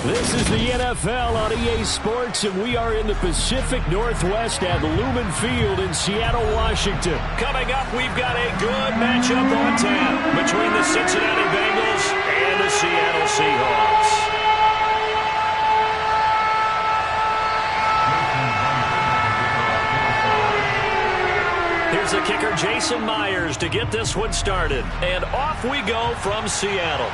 This is the NFL on EA Sports, and we are in the Pacific Northwest at Lumen Field in Seattle, Washington. Coming up, we've got a good matchup on tap between the Cincinnati Bengals and the Seattle Seahawks. Here's the kicker, Jason Myers, to get this one started. And off we go from Seattle.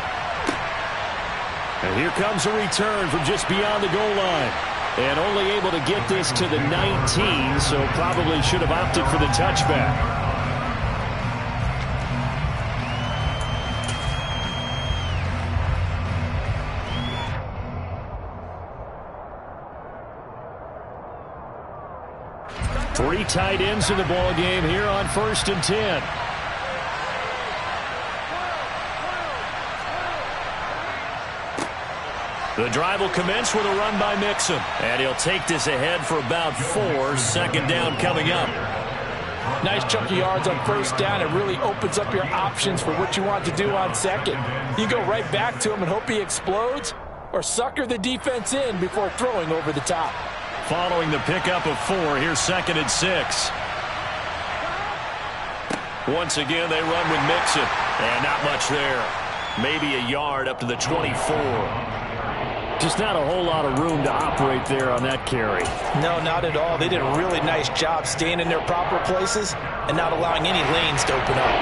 And here comes a return from just beyond the goal line. And only able to get this to the 19, so probably should have opted for the touchback. Three tight ends in the ball game here on 1st and 10. The drive will commence with a run by Mixon. And he'll take this ahead for about 4. 2nd down coming up. Nice chunk of yards on 1st down. It really opens up your options for what you want to do on 2nd. You go right back to him and hope he explodes, or sucker the defense in before throwing over the top. Following the pickup of 4, here's 2nd and 6. Once again, they run with Mixon. And not much there. Maybe a yard up to the 24. Just not a whole lot of room to operate there on that carry. No, not at all. They did a really nice job staying in their proper places and not allowing any lanes to open up.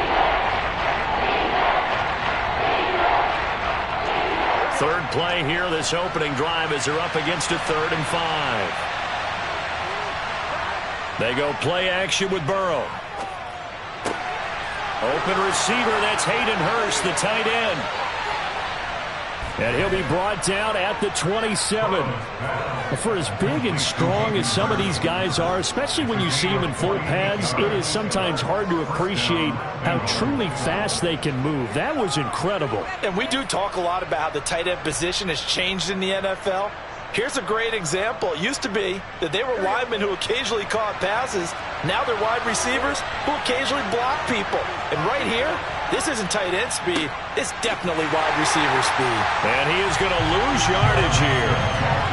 3rd play here, this opening drive, as they're up against a 3rd and 5. They go play action with Burrow. Open receiver, that's Hayden Hurst, the tight end. And he'll be brought down at the 27. For as big and strong as some of these guys are, especially when you see them in full pads, it is sometimes hard to appreciate how truly fast they can move. That was incredible. And we do talk a lot about how the tight end position has changed in the NFL. Here's a great example. It used to be that they were linemen who occasionally caught passes. Now they're wide receivers who occasionally block people. And right here, this isn't tight end speed. It's definitely wide receiver speed. And he is going to lose yardage here.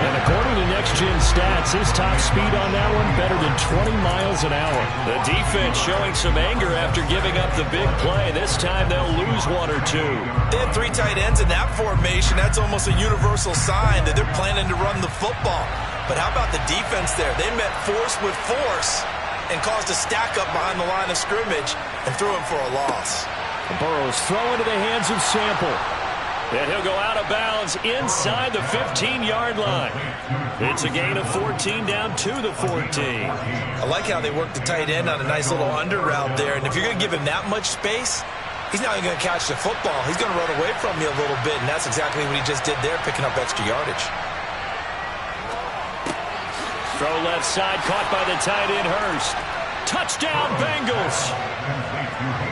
And according to Next Gen Stats, his top speed on that one better than 20 miles an hour. The defense showing some anger after giving up the big play. This time they'll lose 1 or 2. They had 3 tight ends in that formation. That's almost a universal sign that they're planning to run the football. But how about the defense there? They met force with force and caused a stack up behind the line of scrimmage and threw him for a loss. Burrow's throw into the hands of Sample. And he'll go out of bounds inside the 15-yard line. It's a gain of 14 down to the 14. I like how they work the tight end on a nice little under route there. And if you're going to give him that much space, he's not even going to catch the football. He's going to run away from you a little bit, and that's exactly what he just did there, picking up extra yardage. Throw left side, caught by the tight end, Hurst. Touchdown, Bengals.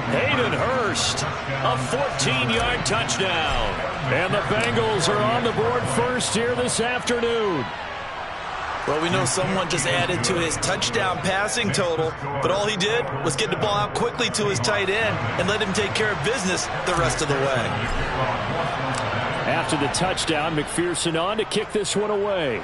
Hayden Hurst, a 14-yard touchdown. And the Bengals are on the board first here this afternoon. Well, we know someone just added to his touchdown passing total, but all he did was get the ball out quickly to his tight end and let him take care of business the rest of the way. After the touchdown, McPherson on to kick this one away.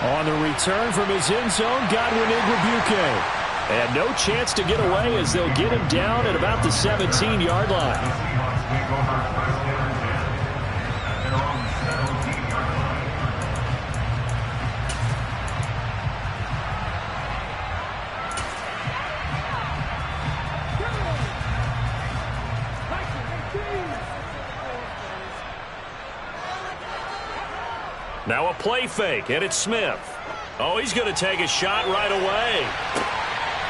On the return from his end zone, Godwin Igwebuike. And no chance to get away as they'll get him down at about the 17-yard line. Now a play fake, and it's Smith. Oh, he's going to take a shot right away.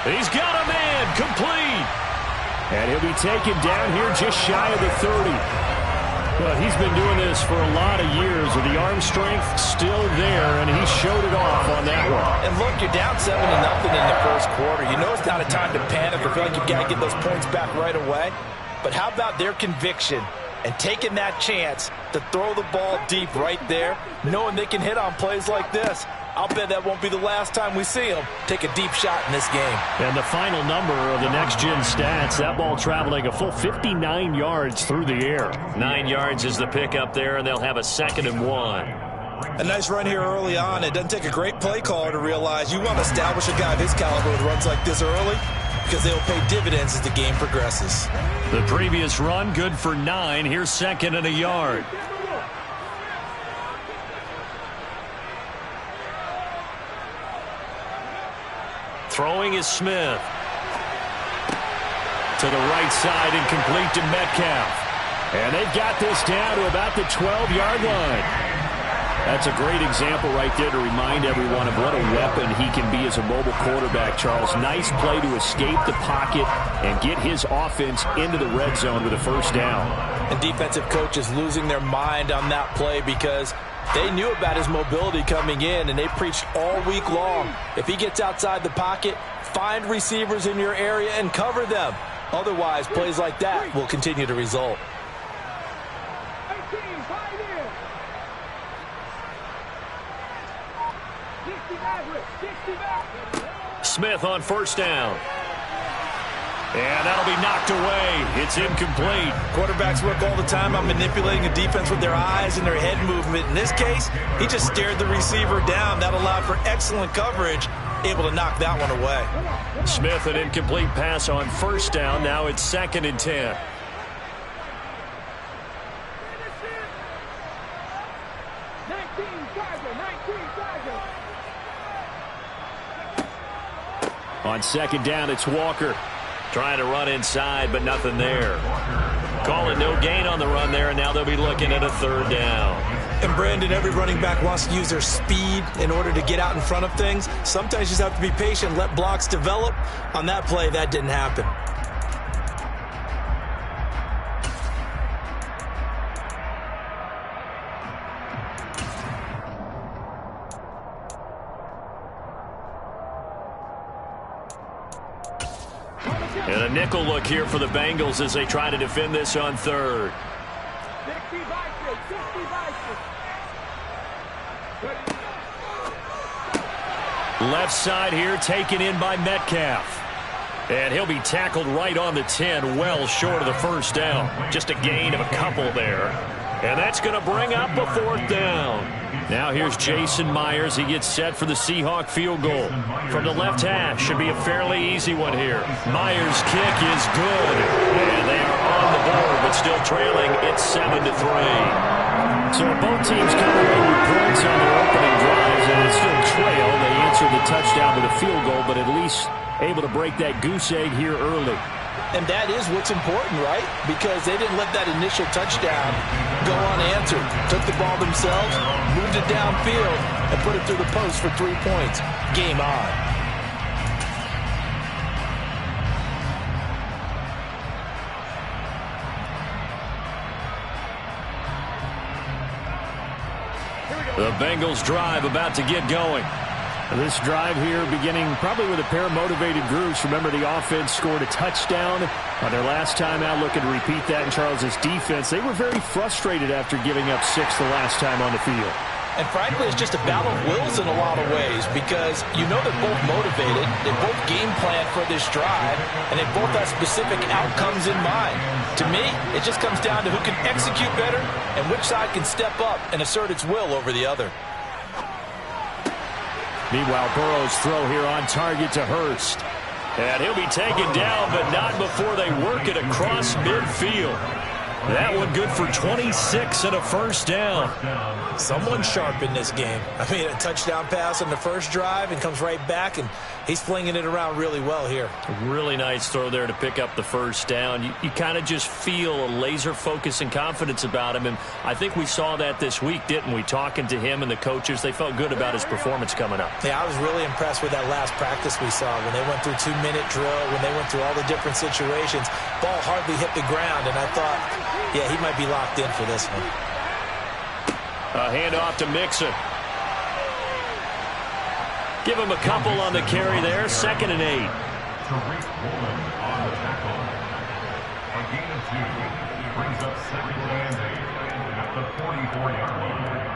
He's got a man, complete. And he'll be taken down here just shy of the 30. Well, he's been doing this for a lot of years with the arm strength still there, and he showed it off on that one. And look, you're down 7-0 in the first quarter. You know it's not a time to panic or feel like you've got to get those points back right away. But how about their conviction and taking that chance to throw the ball deep right there, knowing they can hit on plays like this? I'll bet that won't be the last time we see him take a deep shot in this game. And the final number of the next-gen stats, that ball traveling a full 59 yards through the air. 9 yards is the pickup there, and they'll have a 2nd and 1. A nice run here early on. It doesn't take a great play caller to realize you want to establish a guy of his caliber with runs like this early, because they will pay dividends as the game progresses. The previous run, good for 9. Here's 2nd and a yard. Throwing is Smith. To the right side and complete to Metcalf. And they've got this down to about the 12-yard line. That's a great example right there to remind everyone of what a weapon he can be as a mobile quarterback, Charles. Nice play to escape the pocket and get his offense into the red zone with a first down. And defensive coaches losing their mind on that play because they knew about his mobility coming in, and they preached all week long. If he gets outside the pocket, find receivers in your area and cover them. Otherwise, plays like that will continue to result. Smith on first down. And that'll be knocked away. It's incomplete. Quarterbacks work all the time on manipulating a defense with their eyes and their head movement. In this case, he just stared the receiver down. That allowed for excellent coverage, able to knock that one away. Smith, an incomplete pass on first down. Now it's 2nd and 10. On 2nd down, it's Walker. Trying to run inside, but nothing there. Calling no gain on the run there, and now they'll be looking at a 3rd down. And, Brandon, every running back wants to use their speed in order to get out in front of things. Sometimes you just have to be patient, let blocks develop. On that play, that didn't happen. And a nickel look here for the Bengals as they try to defend this on 3rd. Left side here taken in by Metcalf. And he'll be tackled right on the 10, well short of the first down. Just a gain of a couple there. And that's going to bring up a 4th down. Now here's Jason Myers. He gets set for the Seahawk field goal. From the left hash, should be a fairly easy one here. Myers' kick is good. And they are on the board, but still trailing. It's 7-3. So both teams coming in with points on their opening drives, and it's still trail. They answered the touchdown with a field goal, but at least able to break that goose egg here early. And that is what's important, right? Because they didn't let that initial touchdown go unanswered. Took the ball themselves, moved it downfield, and put it through the post for 3 points. Game on. The Bengals drive about to get going. This drive here beginning probably with a pair of motivated groups. Remember, the offense scored a touchdown on their last time out. Looking to repeat that in Charles's defense. They were very frustrated after giving up 6 the last time on the field. And frankly, it's just a battle of wills in a lot of ways because you know they're both motivated. They both game plan for this drive, and they both have specific outcomes in mind. To me, it just comes down to who can execute better and which side can step up and assert its will over the other. Meanwhile, Burrow's throw here on target to Hurst. And he'll be taken down, but not before they work it across midfield. That one good for 26 and a first down. Someone sharp in this game. I mean, a touchdown pass on the first drive and comes right back, and he's flinging it around really well here. A really nice throw there to pick up the first down. You kind of just feel a laser focus and confidence about him, and I think we saw that this week, didn't we? Talking to him and the coaches, they felt good about his performance coming up. Yeah, I was really impressed with that last practice we saw when they went through 2-minute drill, when they went through all the different situations. Ball hardly hit the ground, and I thought, yeah, he might be locked in for this one. A handoff to Mixon. Give him a couple on the carry there. 2nd and 8. A gain of 2 brings up 2nd and 8 at the 44-yard line.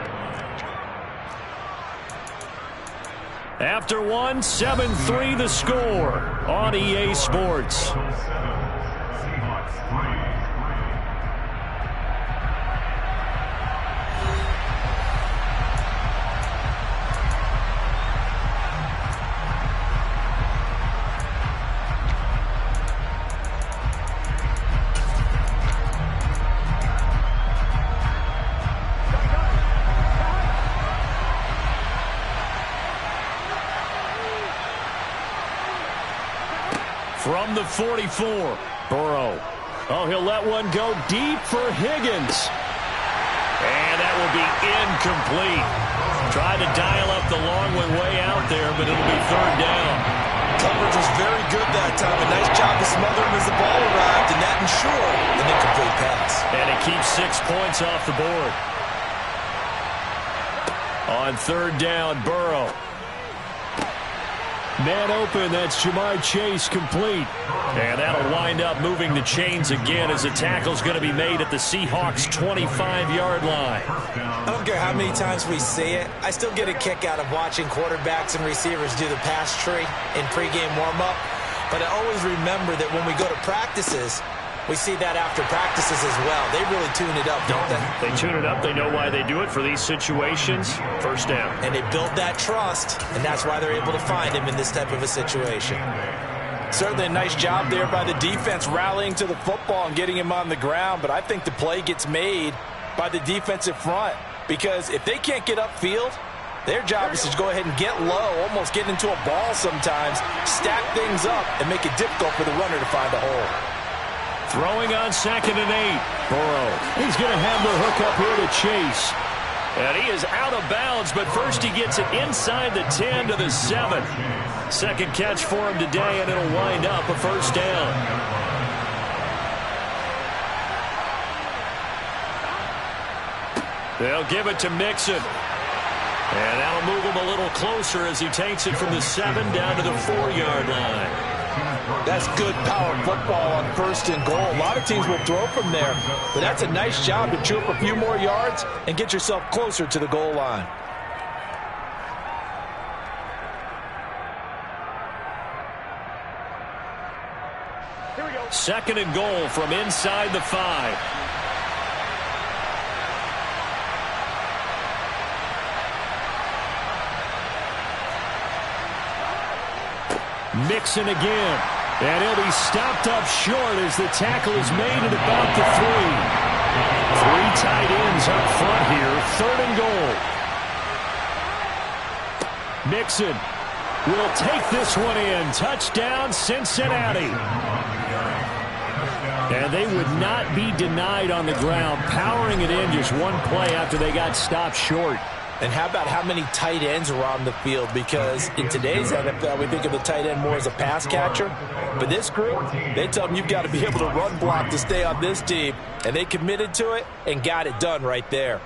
After one, 7-3 the score on EA Sports. From the 44, Burrow. Oh, he'll let one go deep for Higgins. And that will be incomplete. Tried to dial up the long one way out there, but it'll be third down. Coverage was very good that time. A nice job to smother him as the ball arrived, and that ensured an incomplete pass. And it keeps 6 points off the board. On third down, Burrow. Man open, that's Jamar Chase complete. And that'll wind up moving the chains again as the tackle's going to be made at the Seahawks' 25-yard line. I don't care how many times we see it. I still get a kick out of watching quarterbacks and receivers do the pass tree in pregame warm-up. But I always remember that when we go to practices, we see that after practices as well. They really tune it up, don't they? They tune it up. They know why they do it for these situations. First down. And they build that trust, and that's why they're able to find him in this type of a situation. Certainly a nice job there by the defense rallying to the football and getting him on the ground, but I think the play gets made by the defensive front because if they can't get upfield, their job is to go ahead and get low, almost get into a ball sometimes, stack things up, and make it difficult for the runner to find a hole. Throwing on 2nd and 8. Burrow. He's going to have the hook up here to Chase. And he is out of bounds, but first he gets it inside the 10 to the 7. Second catch for him today, and it'll wind up a first down. They'll give it to Mixon. And that'll move him a little closer as he takes it from the 7 down to the 4-yard line. That's good power football on 1st and goal. A lot of teams will throw from there, but that's a nice job to chew up a few more yards and get yourself closer to the goal line. Here we go. 2nd and goal from inside the 5. Mixon again. And he'll be stopped up short as the tackle is made at about the 3. 3 tight ends up front here. 3rd and goal. Mixon will take this one in. Touchdown, Cincinnati. And they would not be denied on the ground, powering it in just one play after they got stopped short. And how about how many tight ends are on the field? Because in today's NFL, we think of the tight end more as a pass catcher. But this group, they tell them you've got to be able to run block to stay on this team. And they committed to it and got it done right there.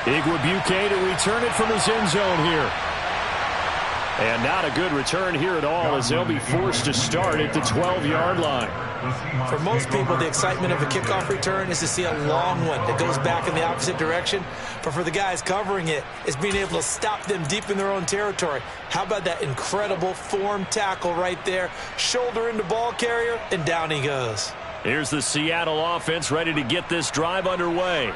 Igwebuike to return it from his end zone here. And not a good return here at all as they'll be forced to start at the 12-yard line. For most people, the excitement of a kickoff return is to see a long one that goes back in the opposite direction. But for the guys covering it, it's being able to stop them deep in their own territory. How about that incredible form tackle right there? Shoulder into ball carrier, and down he goes. Here's the Seattle offense ready to get this drive underway.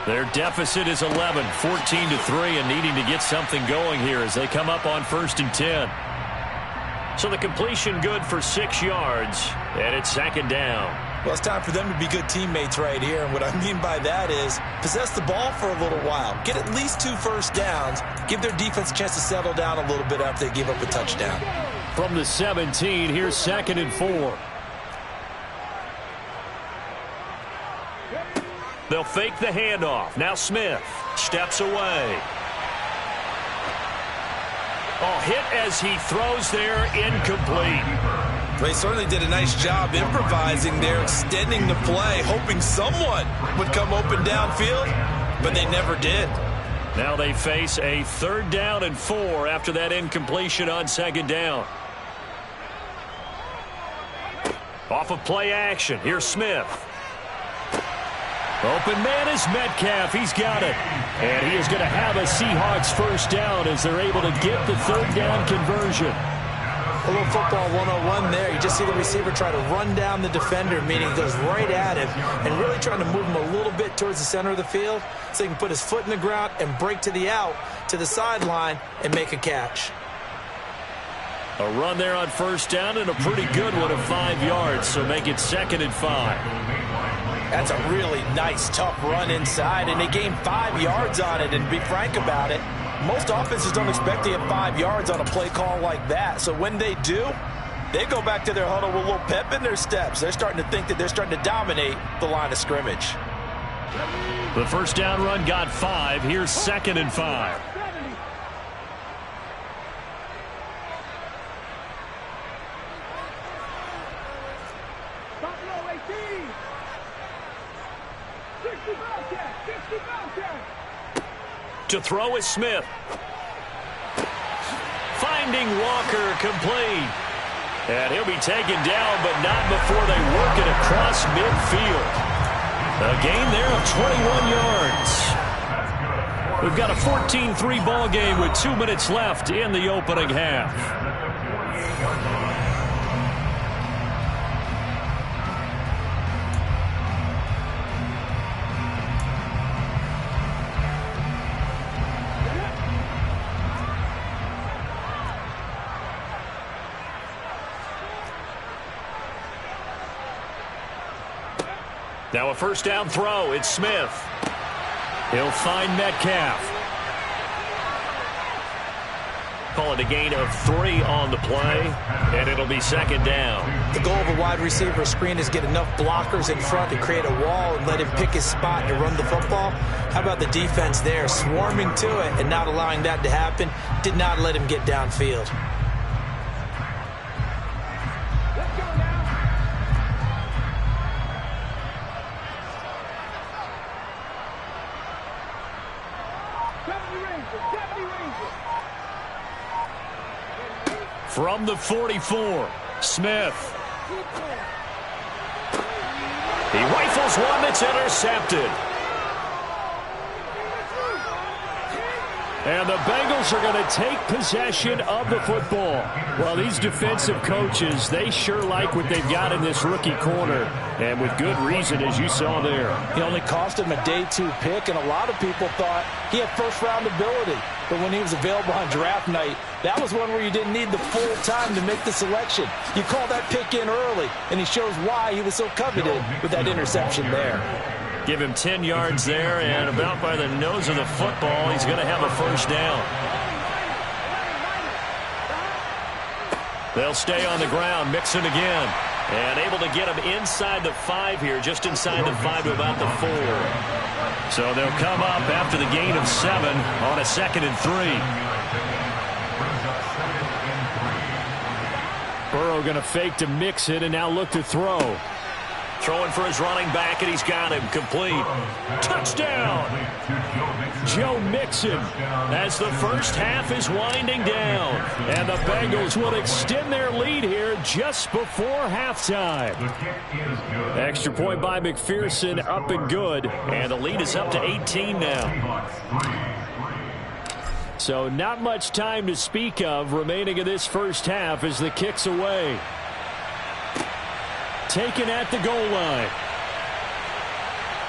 Their deficit is 11, 14-3, and needing to get something going here as they come up on 1st and 10. So the completion good for 6 yards, and it's 2nd down. Well, it's time for them to be good teammates right here, and what I mean by that is possess the ball for a little while, get at least 2 first downs, give their defense a chance to settle down a little bit after they give up a touchdown. From the 17, here's 2nd and 4. They'll fake the handoff. Now Smith steps away. Oh, hit as he throws there, incomplete. They certainly did a nice job improvising there, extending the play, hoping someone would come open downfield, but they never did. Now they face a 3rd down and 4 after that incompletion on 2nd down. Off of play action, here's Smith. Open man is Metcalf. He's got it. And he is going to have a Seahawks first down as they're able to get the third down conversion. A little football 101 there. You just see the receiver try to run down the defender, meaning he goes right at him and really trying to move him a little bit towards the center of the field so he can put his foot in the ground and break to the out, to the sideline, and make a catch. A run there on first down and a pretty good one of 5 yards, so make it 2nd and 5. That's a really nice, tough run inside, and they gained 5 yards on it. And to be frank about it, most offenses don't expect to get 5 yards on a play call like that. So when they do, they go back to their huddle with a little pep in their steps. They're starting to think that they're starting to dominate the line of scrimmage. The first down run got 5. Here's 2nd and 5. To throw is Smith. Finding Walker, complete. And he'll be taken down, but not before they work it across midfield. A gain there of 21 yards. We've got a 14-3 ball game with 2 minutes left in the opening half. Now a first down throw. It's Smith. He'll find Metcalf. Call it a gain of 3 on the play, and it'll be 2nd down. The goal of a wide receiver screen is get enough blockers in front to create a wall and let him pick his spot to run the football. How about the defense there, swarming to it and not allowing that to happen? Did not let him get downfield. From the 44, Smith. He rifles one that's intercepted. And the Bengals are going to take possession of the football. Well, these defensive coaches, they sure like what they've got in this rookie corner. And with good reason, as you saw there. He only cost him a day 2 pick, and a lot of people thought he had first-round ability. But when he was available on draft night, that was one where you didn't need the full time to make the selection. You call that pick in early, and he shows why he was so coveted with that interception there. Give him 10 yards there, and about by the nose of the football, he's going to have a first down. They'll stay on the ground, Mixon again. And able to get him inside the 5 here, just inside the 5 to about the 4. So they'll come up after the gain of 7 on a 2nd and 3. Burrow going to fake to Mixon and now look to throw. Throwing for his running back, and he's got him complete. Touchdown! Joe Mixon as the first half is winding down. And the Bengals will extend their lead here just before halftime. Extra point by McPherson, up and good. And the lead is up to 18 now. So not much time to speak of remaining in this first half as the kick's away. Taken at the goal line.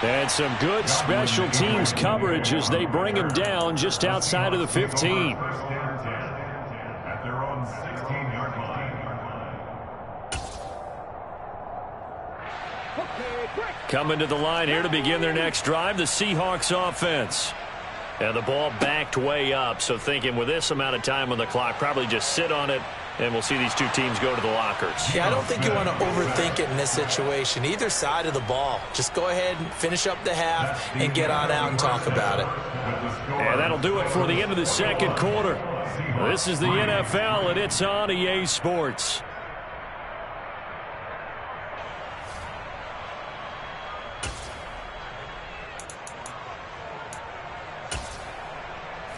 And some good special teams coverage as they bring him down just outside of the 15. At their own 16-yard line. Coming to the line here to begin their next drive, the Seahawks offense. And the ball backed way up, so thinking with this amount of time on the clock, probably just sit on it, and we'll see these two teams go to the lockers. Yeah, I don't think you want to overthink it in this situation. Either side of the ball. Just go ahead and finish up the half and get on out and talk about it. And that'll do it for the end of the second quarter. This is the NFL, and it's on EA Sports.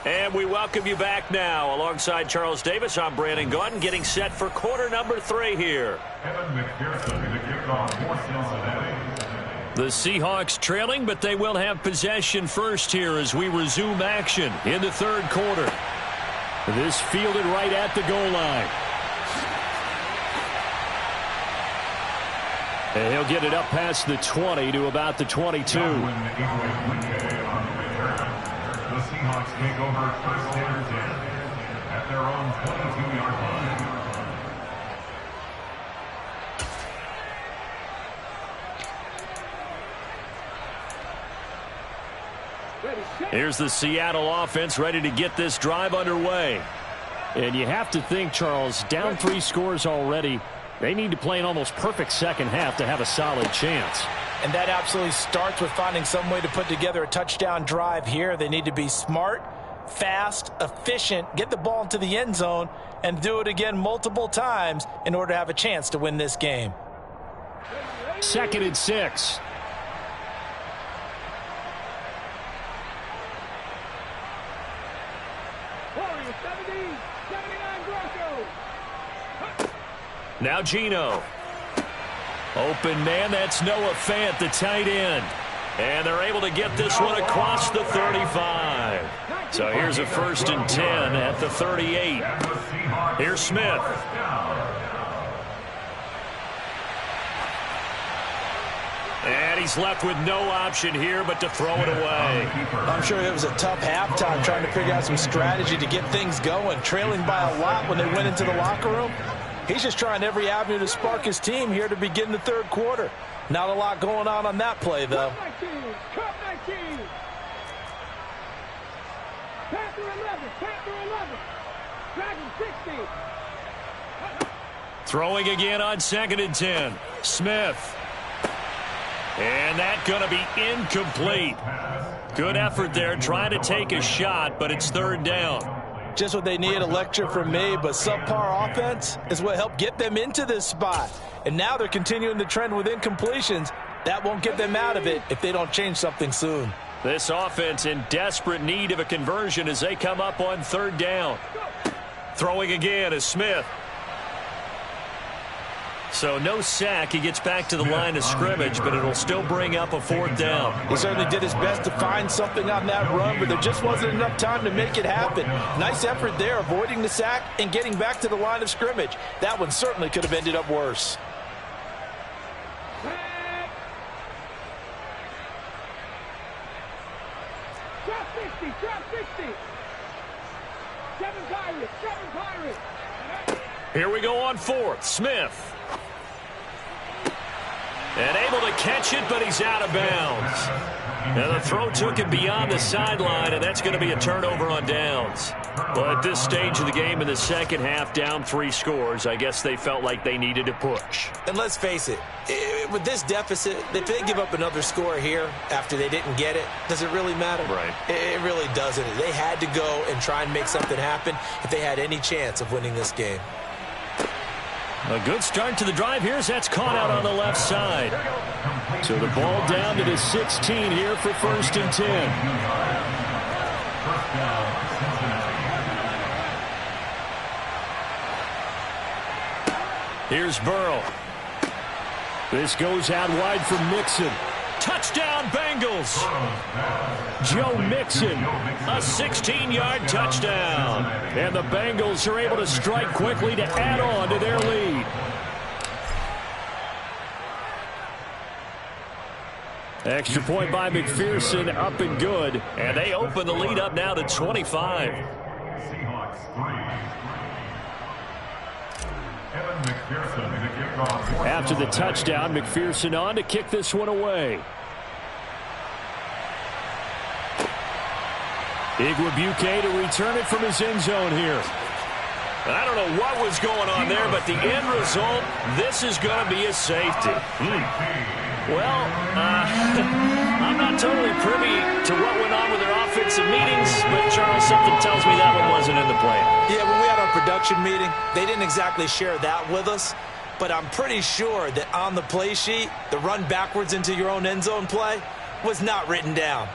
And we welcome you back now. Alongside Charles Davis, I'm Brandon Gaudin, getting set for quarter number 3 here. Evan McPherson to kick off for Cincinnati. The Seahawks trailing, but they will have possession first here as we resume action in the third quarter. This fielded right at the goal line. And he'll get it up past the 20 to about the 22. The Seahawks take over first and 10 at their own 22-yard line. Here's the Seattle offense ready to get this drive underway. And you have to think, Charles, down 3 scores already. They need to play an almost perfect second half to have a solid chance. And that absolutely starts with finding some way to put together a touchdown drive here. They need to be smart, fast, efficient, get the ball into the end zone, and do it again multiple times in order to have a chance to win this game. 2nd and 6. Now Geno. Open man, that's Noah Fant, the tight end. And they're able to get this one across the 35. So here's a 1st and 10 at the 38. Here's Smith. And he's left with no option here but to throw it away. I'm sure it was a tough halftime trying to figure out some strategy to get things going. Trailing by a lot when they went into the locker room. He's just trying every avenue to spark his team here to begin the third quarter. Not a lot going on that play, though. Throwing again on 2nd and 10. Smith. And that's going to be incomplete. Good effort there trying to take a shot, but it's 3rd down. Just what they need, a lecture from me, but subpar offense is what helped get them into this spot. And now they're continuing the trend with incompletions. That won't get them out of it if they don't change something soon. This offense in desperate need of a conversion as they come up on 3rd down. Throwing again is Smith. So no sack. He gets back to the line of scrimmage, but it'll still bring up a 4th down. He certainly did his best to find something on that run, but there just wasn't enough time to make it happen. Nice effort there, avoiding the sack and getting back to the line of scrimmage. That one certainly could have ended up worse. Here we go on 4th. Smith. And able to catch it, but he's out of bounds. Now the throw took him beyond the sideline, and that's going to be a turnover on downs. Well, at this stage of the game in the second half, down 3 scores, I guess they felt like they needed to push. And let's face it, with this deficit, if they give up another score here after they didn't get it, does it really matter? Right. It really doesn't. They had to go and try and make something happen if they had any chance of winning this game. A good start to the drive here as that's caught out on the left side. So the ball down to the 16 here for 1st and 10. Here's Burrow. This goes out wide for Mixon. Touchdown, Bengals. Joe Mixon, a 16-yard touchdown. And the Bengals are able to strike quickly to add on to their lead. Extra point by McPherson, up and good. And they open the lead up now to 25. After the touchdown, McPherson on to kick this one away. Igwebuike to return it from his end zone here. I don't know what was going on there, but the end result, this is going to be a safety. Well, I'm not totally privy to what went on with their offensive meetings, but Charles, something tells me that one wasn't in the plan. Yeah, when we had our production meeting, they didn't exactly share that with us, but I'm pretty sure that on the play sheet, the run backwards into your own end zone play was not written down.